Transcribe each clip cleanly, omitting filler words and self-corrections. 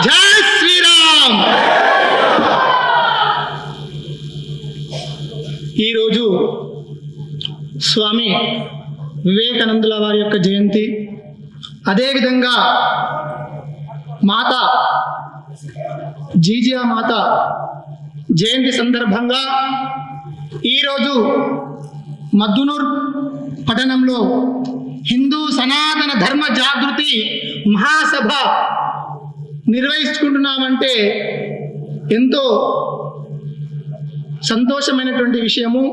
జై శ్రీరామ్. ఈరోజు స్వామి వివేకానందుల వారి యొక్క జయంతి, అదేవిధంగా మాత జీజియా మాత జయంతి సందర్భంగా ఈరోజు మద్దునూర్ పట్టణంలో హిందూ సనాతన ధర్మ జాగృతి మహాసభ నిర్వహించుకుంటున్నామంటే ఎంతో సంతోషమైనటువంటి విషయము.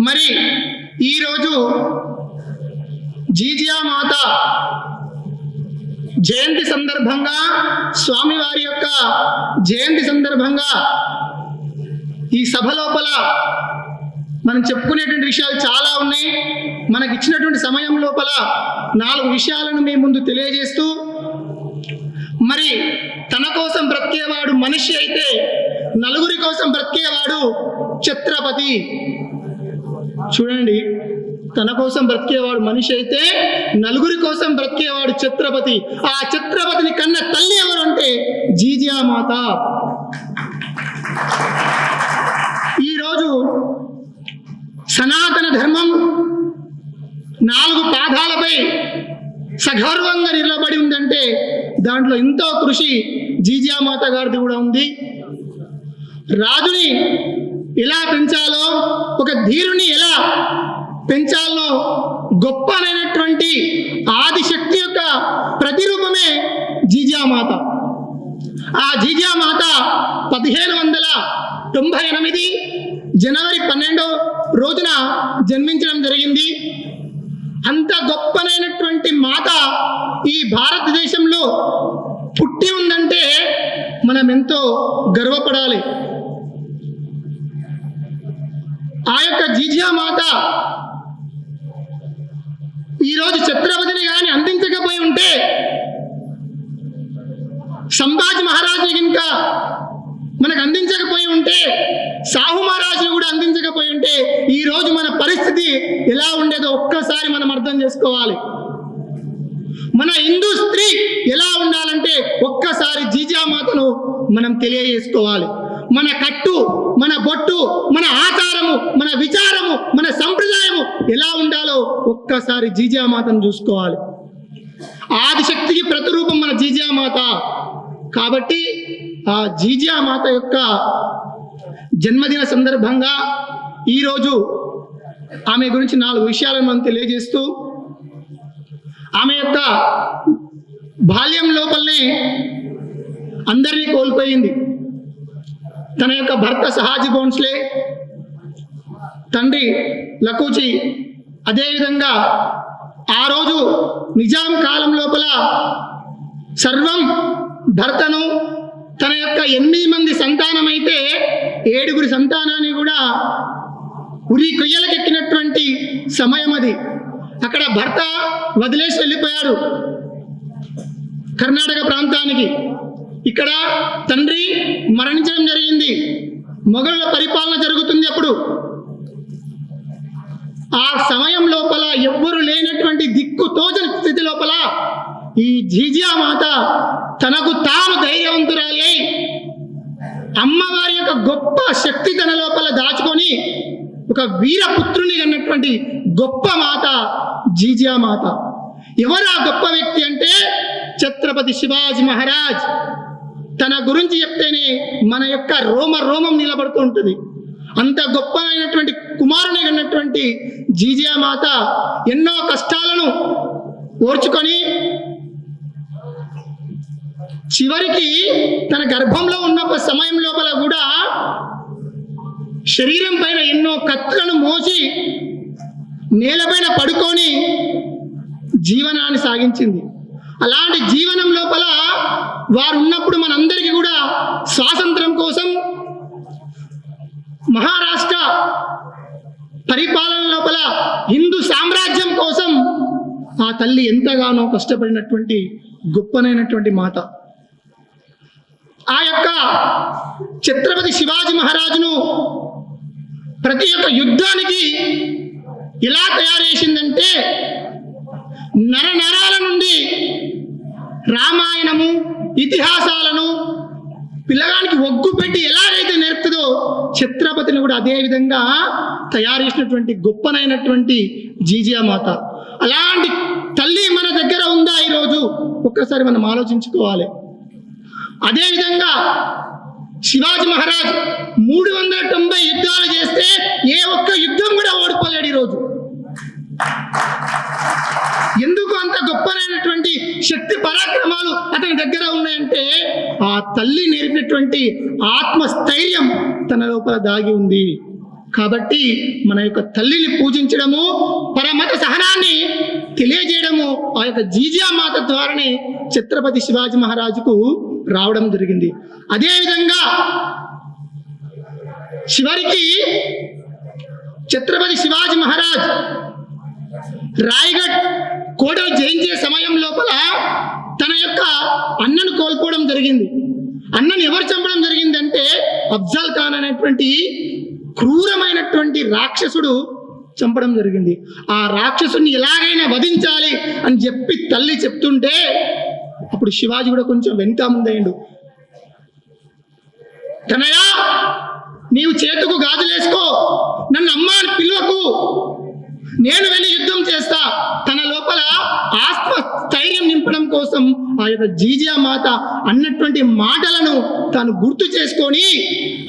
మరి ఈరోజు జీజియా మాత జయంతి సందర్భంగా, స్వామివారి యొక్క జయంతి సందర్భంగా ఈ సభ లోపల మనం చెప్పుకునేటువంటి విషయాలు చాలా ఉన్నాయి. మనకి ఇచ్చినటువంటి సమయం లోపల 4 విషయాలను మీ ముందు తెలియజేస్తూ, మరి తన కోసం బ్రతికేవాడు మనిషి అయితే నలుగురి కోసం బ్రతికేవాడు ఛత్రపతి. చూడండి, తన కోసం బ్రతికేవాడు మనిషి అయితే నలుగురి కోసం బ్రతికేవాడు ఛత్రపతి. ఆ ఛత్రపతిని కన్న తల్లి ఎవరు అంటే జీజియా మాత. ఈరోజు సనాతన ధర్మం 4 పాదాలపై సగర్వంగా నిలబడి ఉందంటే దాంట్లో ఎంతో కృషి జీజియా మాత గారిది కూడా ఉంది. రాజుని ఎలా పెంచాలో, ఒక ధీరుని ఎలా పెంచాలో గొప్ప అయినటువంటి ఆదిశక్తి యొక్క ప్రతిరూపమే జీజియా మాత. ఆ జీజియా మాత 1598 జనవరి 12వ రోజున జన్మించడం జరిగింది. అంత గొప్పనైనటువంటి మాత ఈ భారతదేశంలో పుట్టి ఉందంటే మనం ఎంతో గర్వపడాలి. ఆ యొక్క జీజియా మాత ఈరోజు ఛత్రపతిని కానీ అందించకపోయి ఉంటే, సంభాజీ మహారాజు ఇంకా మనకు అందించకపోయి ఉంటే, సాహు మహారాజును కూడా అందించకపోయి ఉంటే ఈ రోజు మన పరిస్థితి ఎలా ఉండేదో ఒక్కసారి మనం అర్థం చేసుకోవాలి. మన హిందూ స్త్రీ ఎలా ఉండాలంటే ఒక్కసారి జీజియా మాతను మనం తెలియజేసుకోవాలి. మన కట్టు, మన బొట్టు, మన ఆచారము, మన విచారము, మన సంప్రదాయము ఎలా ఉండాలో ఒక్కసారి జీజియా మాతను చూసుకోవాలి. ఆదిశక్తికి ప్రతిరూపం మన జీజియా మాత. కాబట్టి ఆ జీజియా మాత యొక్క జన్మదిన సందర్భంగా ఈరోజు ఆమె గురించి 4 విషయాలను మనం తెలియజేస్తూ, ఆమె యొక్క బాల్యం లోపలనే అందరినీ కోల్పోయింది. తన యొక్క భర్త సహాజీ భోన్స్లే, తండ్రి లకూచి, అదేవిధంగా ఆ రోజు నిజాం కాలం లోపల సర్వం భర్తను, తన యొక్క 8 మంది సంతానమైతే 7 సంతానాన్ని కూడా ఉరి కొయ్యలకెక్కినటువంటి సమయం అది. అక్కడ భర్త వదిలేసి వెళ్ళిపోయాడు కర్ణాటక ప్రాంతానికి. ఇక్కడ తండ్రి మరణించడం జరిగింది. మొఘలుల పరిపాలన జరుగుతుంది. అప్పుడు ఆ సమయం లోపల ఎవ్వరు లేనటువంటి దిక్కు తోచని స్థితి లోపల ఈ జీజియా మాత తనకు తాను ధైర్యవంతురాలై అమ్మవారి యొక్క గొప్ప శక్తి తన లోపల దాచుకొని ఒక వీరపుత్రుని అన్నటువంటి గొప్ప మాత జీజియా మాత. ఎవరు ఆ గొప్ప వ్యక్తి అంటే ఛత్రపతి శివాజీ మహారాజ్. తన గురించి చెప్తేనే మన యొక్క రోమం నిలబడుతూ ఉంటుంది. అంత గొప్ప అయినటువంటి కుమారుని అన్నటువంటి జీజియా మాత ఎన్నో కష్టాలను ఓర్చుకొని చివరికి తన గర్భంలో ఉన్న సమయం లోపల కూడా శరీరం పైన ఎన్నో కత్తులను మోసి నేలపైన పడుకొని జీవనాన్ని సాగించింది. అలాంటి జీవనం లోపల వారు ఉన్నప్పుడు మనందరికీ కూడా స్వాతంత్రం కోసం మహారాష్ట్ర పరిపాలన లోపల హిందూ సామ్రాజ్యం కోసం ఆ తల్లి ఎంతగానో కష్టపడినటువంటి గొప్పనైనటువంటి మాత. ఆ యొక్క ఛత్రపతి శివాజీ మహారాజును ప్రతి ఒక్క యుద్ధానికి ఎలా తయారు చేసిందంటే నరనరాల నుండి రామాయణము ఇతిహాసాలను పిల్లగానికి ఒగ్గు పెట్టి ఎలాగైతే నేర్పుతుందో ఛత్రపతిని కూడా అదే విధంగా తయారు చేసినటువంటి గొప్పనైనటువంటి జీజియామాత. అలాంటి తల్లి మన దగ్గర ఉందా ఈరోజు? ఒక్కసారి మనం ఆలోచించుకోవాలి. అదేవిధంగా శివాజీ మహారాజ్ 390 యుద్ధాలు చేస్తే ఏ ఒక్క యుద్ధం కూడా ఓడిపోలేడు ఈరోజు. ఎందుకు అంత గొప్పనైనటువంటి శక్తి పరాక్రమాలు అతని దగ్గర ఉన్నాయంటే ఆ తల్లి నేర్పినటువంటి ఆత్మస్థైర్యం తన లోపల దాగి ఉంది. కాబట్టి మన యొక్క తల్లిని పూజించడము, పరమత సహనాన్ని తెలియజేయడము ఆ యొక్క జీజియామాత ద్వారానే ఛత్రపతి శివాజీ మహారాజుకు రావడం జరిగింది. అదేవిధంగా చివరికి ఛత్రపతి శివాజీ మహారాజ్ రాయగఢ్ కోటను జయించే సమయం లోపల తన యొక్క అన్నను కోల్పోవడం జరిగింది. అన్నను ఎవరు చంపడం జరిగిందంటే అఫ్జల్ ఖాన్ అనేటువంటి క్రూరమైనటువంటి రాక్షసుడు చంపడం జరిగింది. ఆ రాక్షసుని ఎలాగైనా వధించాలి అని చెప్పి తల్లి చెప్తుంటే అప్పుడు శివాజీ కూడా కొంచెం వెనుక ముందయ్యిండు. తనయా, నీవు చేతుకు గాజులేసుకో, నన్ను అమ్మ అని పిలువకు, నేను వెళ్ళి యుద్ధం చేస్తా. తన లోపల ఆత్మ స్థైర్యం నింపడం కోసం ఆ యొక్క జీజియామాత అన్నటువంటి మాటలను తాను గుర్తు చేసుకొని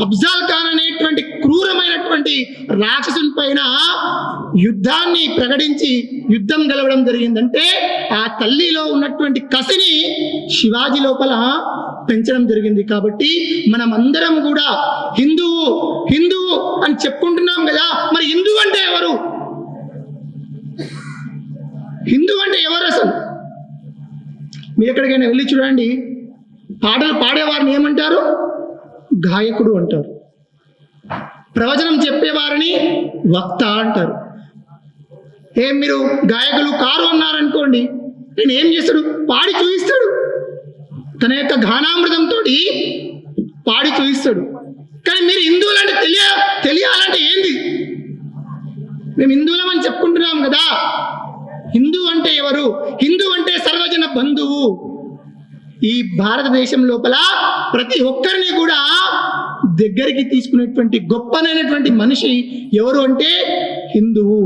అఫ్జల్ ఖాన్ అనేటువంటి క్రూరమైనటువంటి రాక్షసుని పైన యుద్ధాన్ని ప్రకటించి యుద్ధం గెలవడం జరిగిందంటే ఆ తల్లిలో ఉన్నటువంటి కసిని శివాజీ లోపల పెంచడం జరిగింది. కాబట్టి మనం అందరం కూడా హిందువు హిందువు అని చెప్పుకుంటున్నాం కదా, మరి హిందువు అంటే ఎవరు? హిందువు అంటే ఎవరు అసలు? మీరు ఎక్కడికైనా వెళ్ళి చూడండి, పాటలు పాడేవారిని ఏమంటారు? గాయకుడు అంటారు. ప్రవచనం చెప్పేవారిని వక్త అంటారు. మీరు గాయకులు కారు అన్నారనుకోండి, నేను ఏం చేస్తాడు? పాడి చూపిస్తాడు. తన యొక్క గానామృతంతో పాడి చూపిస్తాడు. కానీ మీరు హిందువులంటే తెలియాలంటే ఏంది? మేము హిందువులం అని చెప్పుకుంటున్నాం కదా. హిందూ అంటే ఎవరు? హిందూ అంటే సర్వజన బంధువు. ఈ భారతదేశం లోపల ప్రతి ఒక్కరిని కూడా దగ్గరికి తీసుకునేటువంటి గొప్పనైనటువంటి మనిషి ఎవరు అంటే హిందువు.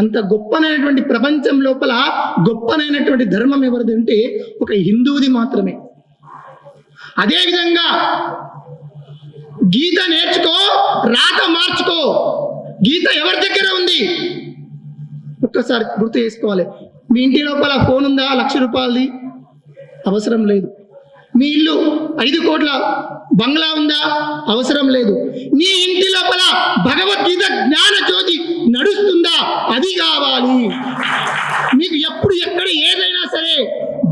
అంత గొప్పనైనటువంటి ప్రపంచం లోపల గొప్పనైనటువంటి ధర్మం ఎవరిది అంటే ఒక హిందువుది మాత్రమే. అదేవిధంగా గీత నేర్చుకో, రాత మార్చుకో. గీత ఎవరి దగ్గర ఉంది? ఒక్కసారి గుర్తు చేసుకోవాలి. మీ ఇంటి లోపల ఫోన్ ఉందా? 1,00,000 రూపాయలది? అవసరం లేదు. మీ ఇల్లు 5 కోట్ల బంగ్లా ఉందా? అవసరం లేదు. నీ ఇంటి లోపల భగవద్గీత జ్ఞాన జ్యోతి నడుస్తుందా? అది కావాలి. మీకు ఎప్పుడు ఎక్కడ ఏదైనా సరే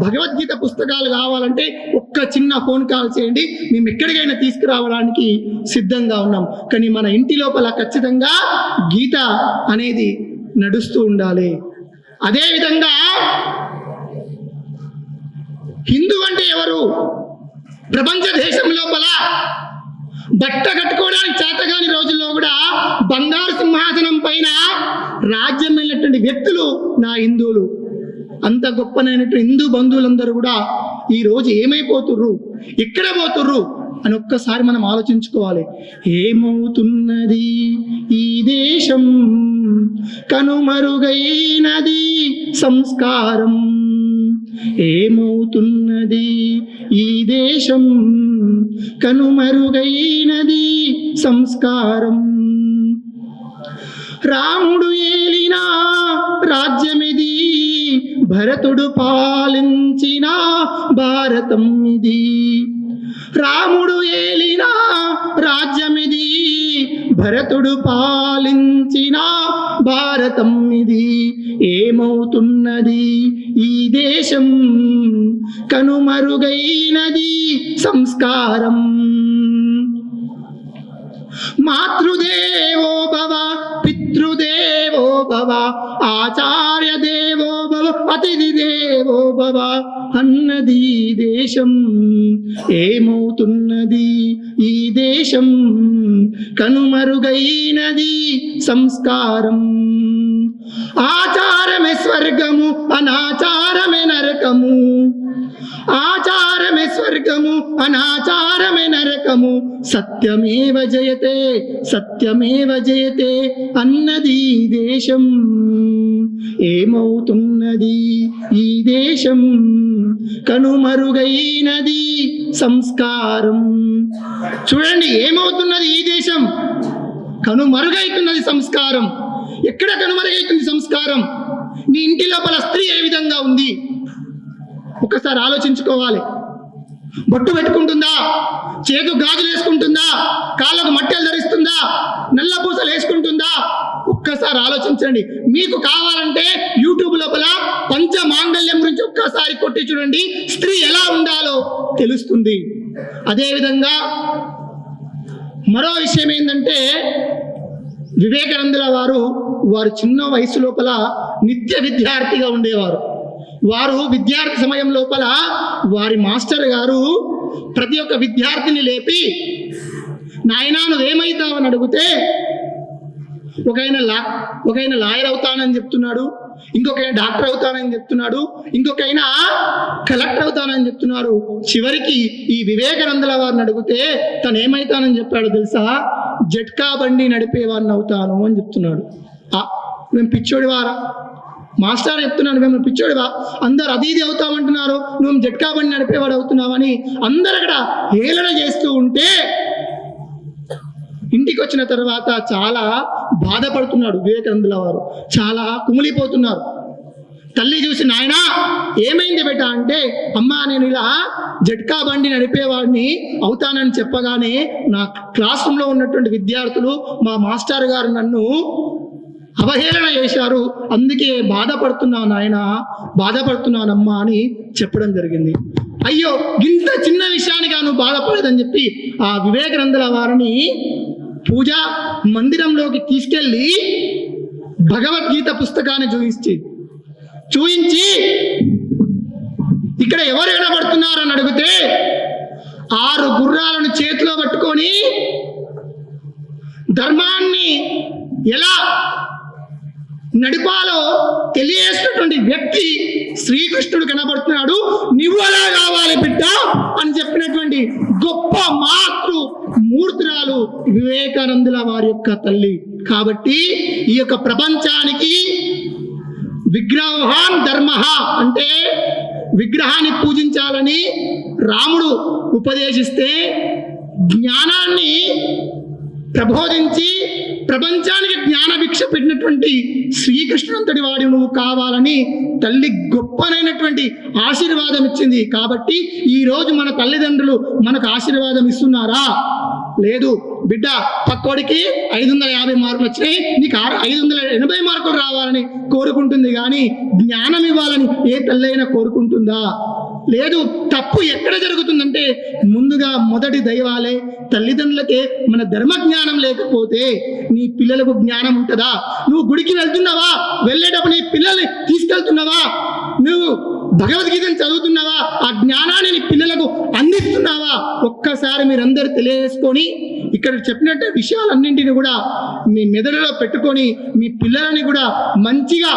భగవద్గీత పుస్తకాలు కావాలంటే ఒక్క చిన్న ఫోన్ కాల్ చేయండి, మేము ఎక్కడికైనా తీసుకురావడానికి సిద్ధంగా ఉన్నాం. కానీ మన ఇంటి లోపల ఖచ్చితంగా గీత అనేది నడుస్తూ ఉండాలి. అదేవిధంగా హిందూ అంటే ఎవరు? ప్రపంచ దేశం లోపల బట్ట కట్టుకోవడానికి చేతగాని రోజుల్లో కూడా బంగారు సింహాసనం పైన రాజ్యం వెళ్ళినటువంటి వ్యక్తులు నా హిందువులు. అంత గొప్పనైనటువంటి హిందూ బంధువులందరూ కూడా ఈ రోజు ఏమైపోతుర్రు, ఎక్కడ పోతుర్రు అని ఒక్కసారి మనం ఆలోచించుకోవాలి. ఏమవుతున్నది ఈ దేశం, కనుమరుగైనది సంస్కారం. ఏమవుతున్నది ఈ దేశం, కనుమరుగైనది సంస్కారం. రాముడు ఏలిన రాజ్యమిది, భరతుడు పాలించిన భారతం ఇది. రాముడు ఏలిన రాజ్యమిది, భరతుడు పాలించిన భారతం ఇది. ఏమవుతున్నది ఈ దేశం, కనుమరుగైనది సంస్కారం. మాతృదేవో భవ, పితృదేవో భవ, ఆచార్య దేవో భవ, అతిథి దేవో భవ అన్నది దేశం. ఏమవుతున్నది ఈ దేశం, కనుమరుగైనది సంస్కారం. ఆచారమే స్వర్గము, అనాచారమే నరకము. ఆచారమే స్వర్గము అనాచారమే నరకము సత్యమేవ జయతే సత్యమేవ జయతే అన్నది ఈ దేశం. ఏమవుతున్నది ఈ దేశం? కనుమరుగైనది సంస్కారం. చూడండి, ఏమవుతున్నది ఈ దేశం? కనుమరుగైతున్నది సంస్కారం. ఎక్కడ కనుమరుగైతుంది సంస్కారం? నీ ఇంటి లోపల స్త్రీ ఏ విధంగా ఉంది ఒకసారి ఆలోచించుకోవాలి. బొట్టు పెట్టుకుంటుందా? చేతు గాజులు వేసుకుంటుందా? కాళ్ళకు మట్టెలు ధరిస్తుందా? నల్ల పూసలు వేసుకుంటుందా? ఒక్కసారి ఆలోచించండి. మీకు కావాలంటే యూట్యూబ్ లోపల పంచమాంగళ్యం గురించి ఒక్కసారి కొట్టి చూడండి, స్త్రీ ఎలా ఉండాలో తెలుస్తుంది. అదేవిధంగా మరో విషయం ఏంటంటే, వివేకానందుల వారు చిన్న వయసు లోపల నిత్య విద్యార్థిగా ఉండేవారు. వారు విద్యార్థి సమయం లోపల వారి మాస్టర్ గారు ప్రతి ఒక్క విద్యార్థిని లేపి, నాయనా నువ్వేమవుతావని అడిగితే, ఒకైనా లాయర్ అవుతానని చెప్తున్నాడు, ఇంకొకైనా డాక్టర్ అవుతానని చెప్తున్నాడు, ఇంకొకైనా కలెక్టర్ అవుతానని చెప్తున్నారు. చివరికి ఈ వివేకానందుల వారిని అడిగితే తను ఏమైతానని చెప్పాడు తెలుసా? జట్కా బండి నడిపేవాడిని అవుతాను అని చెప్తున్నాడు. మేము పిచ్చోడివారా? మాస్టర్ చెప్తున్నాను, మేము పిచ్చోడివా? అందరు అది ఇది అవుతామంటున్నారు, నువ్వు జట్కా బండి నడిపేవాడు అవుతున్నావని అందరు అక్కడ హేళన చేస్తూ ఉంటే, ఇంటికి వచ్చిన తర్వాత చాలా బాధపడుతున్నాడు వివేకానందుల వారు. చాలా కుమిలిపోతున్నారు. తల్లి చూసి, నాయనా ఏమైంది బేట అంటే, అమ్మా నేను ఇలా జట్కా బండి నడిపేవాడిని అవుతానని చెప్పగానే నా క్లాస్ రూమ్లో ఉన్నటువంటి విద్యార్థులు, మా మాస్టర్ గారు నన్ను అవహేళన చేశారు, అందుకే బాధపడుతున్నాను నాయన, బాధపడుతున్నానమ్మా అని చెప్పడం జరిగింది. అయ్యో, ఇంత చిన్న విషయానికి నువ్వు బాధపడేదని చెప్పి ఆ వివేకానందుల వారిని పూజా మందిరంలోకి తీసుకెళ్ళి భగవద్గీత పుస్తకాన్ని చూయించి ఇక్కడ ఎవరు వినబడుతున్నారు అని అడిగితే 6 గుర్రాలను చేతిలో పట్టుకొని ధర్మాన్ని ఎలా నడిపాలో తెలియజేసినటువంటి వ్యక్తి శ్రీకృష్ణుడు కనబడుతున్నాడు. నువ్వు అలా కావాలి బిడ్డ అని చెప్పినటువంటి గొప్ప మాతృ మూర్తురాలు వివేకానందుల వారి యొక్క తల్లి. కాబట్టి ఈ యొక్క ప్రపంచానికి విగ్రహాన్ ధర్మ అంటే విగ్రహాన్ని పూజించాలని రాముడు ఉపదేశిస్తే, జ్ఞానాన్ని ప్రబోధించి ప్రపంచానికి జ్ఞాన భిక్ష పెట్టినటువంటి శ్రీకృష్ణుడంతటి వాడి నువ్వు కావాలని తల్లి గొప్పనైనటువంటి ఆశీర్వాదం ఇచ్చింది. కాబట్టి ఈరోజు మన తల్లిదండ్రులు మనకు ఆశీర్వాదం ఇస్తున్నారా? లేదు. బిడ్డ పక్కోడికి 550 మార్కులు వచ్చినాయి, నీకు 580 మార్కులు రావాలని కోరుకుంటుంది, కానీ జ్ఞానం ఇవ్వాలని ఏ తల్లైనా కోరుకుంటుందా? లేదు. తప్పు ఎక్కడ జరుగుతుందంటే, ముందుగా మొదటి దైవాలే తల్లిదండ్రులకే మన ధర్మ జ్ఞానం లేకపోతే నీ పిల్లలకు జ్ఞానం ఉంటుందా? నువ్వు గుడికి వెళ్తున్నావా? వెళ్ళేటప్పుడు నీ పిల్లల్ని తీసుకెళ్తున్నావా? నువ్వు భగవద్గీతను చదువుతున్నావా? ఆ జ్ఞానాన్ని నీ పిల్లలకు అందిస్తున్నావా? ఒక్కసారి మీరందరూ తెలియజేసుకొని ఇక్కడ చెప్పినట్టు విషయాలన్నింటినీ కూడా మీ మెదడులో పెట్టుకొని మీ పిల్లలని కూడా మంచిగా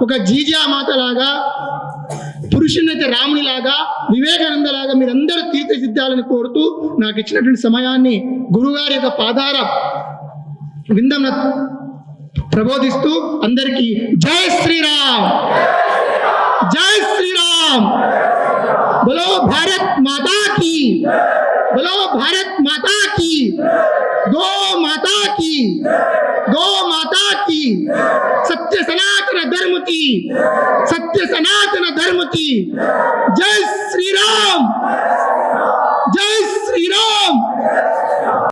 ఒక జీజామాతలాగా, పురుషునైతే రామునిలాగా, వివేకానందలాగా మీరందరూ తీర్చిదిద్దాలని కోరుతూ నాకు ఇచ్చినటువంటి సమయాన్ని గురుగారి యొక్క పాదార విందం ప్రబోధిస్తూ అందరికీ జై శ్రీరామ్, జై శ్రీరామ్, బోలో భారత్ మాతా की, बोलो भारत माता की, गो माता की, गो माता की, सत्य सनातन धर्म की, सत्य सनातन धर्म की, जय श्री राम।